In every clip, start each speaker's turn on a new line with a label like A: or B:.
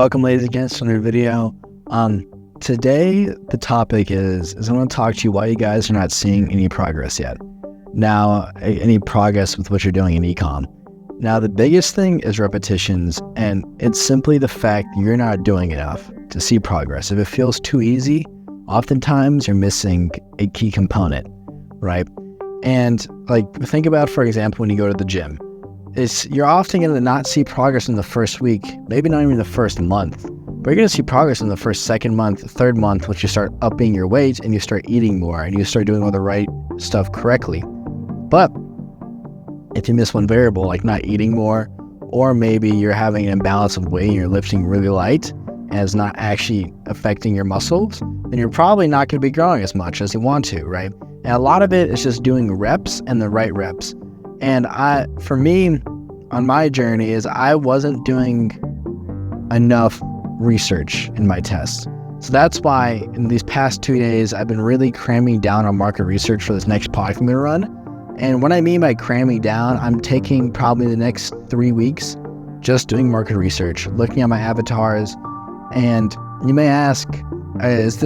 A: Welcome, ladies and gents, to another video. Today the topic is I want to talk to you why you guys are not seeing any progress yet. Now, any progress with what you're doing in Ecom. Now, the biggest thing is repetitions, and it's simply the fact you're not doing enough to see progress. If it feels too easy, oftentimes you're missing a key component, right? And think about, for example, when you go to the gym. You're often going to not see progress in the first week, maybe not even the first month, but you're going to see progress in the first, second month, third month, once you start upping your weight and you start eating more and you start doing all the right stuff correctly. But if you miss one variable, like not eating more, or maybe you're having an imbalance of weight and you're lifting really light and it's not actually affecting your muscles, then you're probably not going to be growing as much as you want to, right? And a lot of it is just doing reps and the right reps. And for me, on my journey, is I wasn't doing enough research in my tests. So that's why in these past 2 days, I've been really cramming down on market research for this next product I'm going to run. And what I mean by cramming down, I'm taking probably the next 3 weeks just doing market research, looking at my avatars. And you may ask, can you get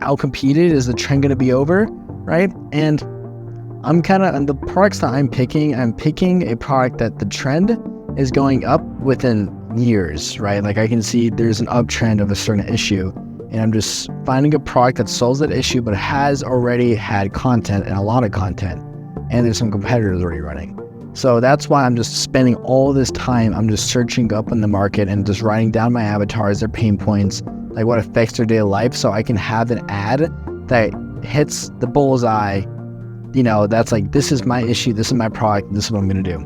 A: outcompeted? Is the trend going to be over, right? And the products that I'm picking a product that the trend is going up within years, right? Like I can see there's an uptrend of a certain issue, and I'm just finding a product that solves that issue, but has already had content and a lot of content, and there's some competitors already running. So that's why I'm just spending all this time. I'm just searching up in the market and just writing down my avatars, their pain points, like what affects their daily life, so I can have an ad that hits the bullseye. That's like, this is my issue, this is my product, this is what I'm going to do.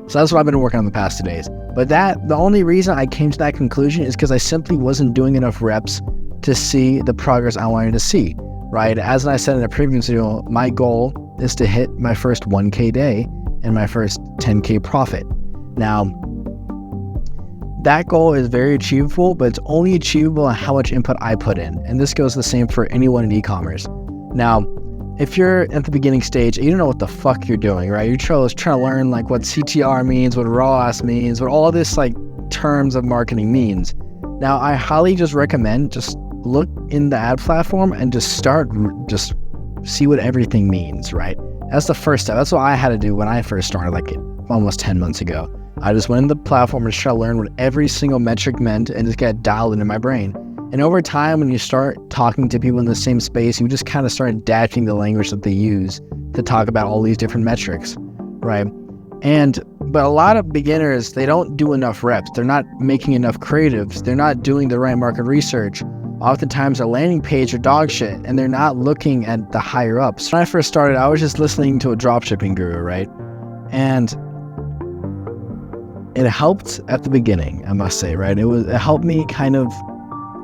A: So that's what I've been working on the past 2 days. But the only reason I came to that conclusion is because I simply wasn't doing enough reps to see the progress I wanted to see, right? As I said in a previous video, my goal is to hit my first 1K day and my first 10K profit. Now, that goal is very achievable, but it's only achievable on how much input I put in. And this goes the same for anyone in e-commerce. Now, if you're at the beginning stage and you don't know what the fuck you're doing, right? You're trying to learn like what CTR means, what ROAS means, what all this like terms of marketing means. Now, I highly just recommend just look in the ad platform and just see what everything means, right? That's the first step. That's what I had to do when I first started, like almost 10 months ago. I just went in the platform and tried to learn what every single metric meant and just get dialed into my brain. And over time, when you start talking to people in the same space, you just kind of start adapting the language that they use to talk about all these different metrics, right? But a lot of beginners, they don't do enough reps. They're not making enough creatives. They're not doing the right market research. Oftentimes, their landing page are dog shit, and they're not looking at the higher ups. When I first started, I was just listening to a dropshipping guru, right? And it helped at the beginning, I must say, right? It helped me kind of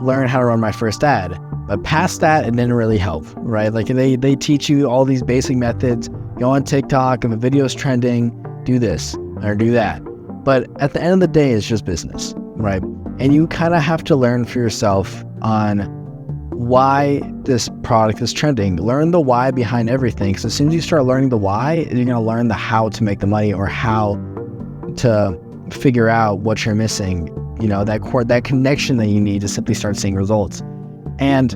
A: learn how to run my first ad, but past that, it didn't really help, right? Like they teach you all these basic methods. Go on TikTok, if a video is trending, do this or do that. But at the end of the day, it's just business, right? And you kind of have to learn for yourself on why this product is trending. Learn the why behind everything. So as soon as you start learning the why, you're going to learn the how to make the money, or how to figure out what you're missing. That connection that you need to simply start seeing results. And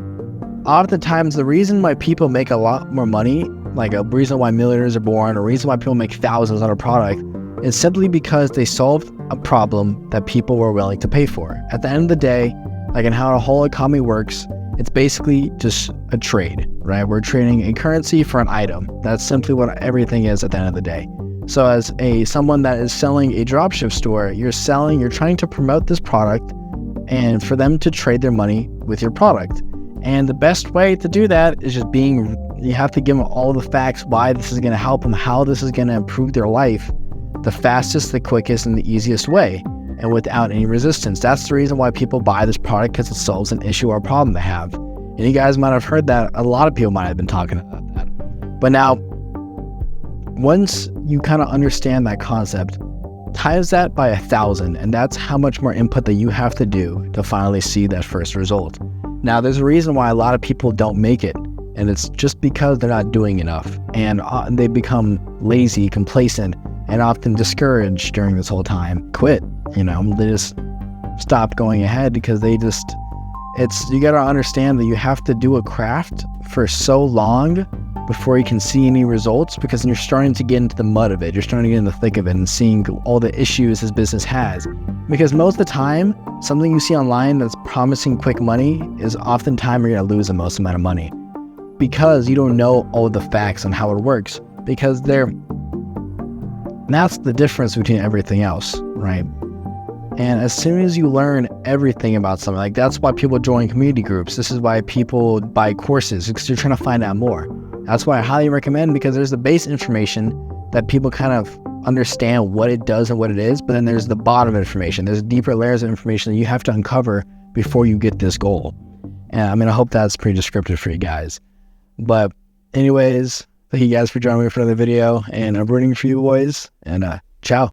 A: oftentimes, the reason why people make a lot more money, like a reason why millionaires are born, a reason why people make thousands on a product, is simply because they solved a problem that people were willing to pay for. At the end of the day, like in how the whole economy works, it's basically just a trade, right? We're trading a currency for an item. That's simply what everything is at the end of the day. So as someone that is selling a dropship store, you're trying to promote this product and for them to trade their money with your product. And the best way to do that is you have to give them all the facts, why this is going to help them, how this is going to improve their life, the fastest, the quickest, and the easiest way, and without any resistance. That's the reason why people buy this product, because it solves an issue or problem they have. And you guys might have heard that. A lot of people might have been talking about that. But now, once you kind of understand that concept, times that by 1,000, and that's how much more input that you have to do to finally see that first result. Now, there's a reason why a lot of people don't make it, and it's just because they're not doing enough, and they become lazy, complacent, and often discouraged during this whole time, quit. you know, they just stop going ahead because you got to understand that you have to do a craft for so long before you can see any results, because you're starting to get into the mud of it. You're starting to get in the thick of it and seeing all the issues his business has. Because most of the time, something you see online that's promising quick money is oftentimes you're going to lose the most amount of money, because you don't know all the facts on how it works. Because that's the difference between everything else, right? And as soon as you learn everything about something, like that's why people join community groups. This is why people buy courses, because you're trying to find out more. That's why I highly recommend, because there's the base information that people kind of understand what it does and what it is, but then there's the bottom information. There's deeper layers of information that you have to uncover before you get this goal. And I mean, I hope that's pretty descriptive for you guys. But anyways, thank you guys for joining me for another video, and I'm rooting for you boys, and ciao.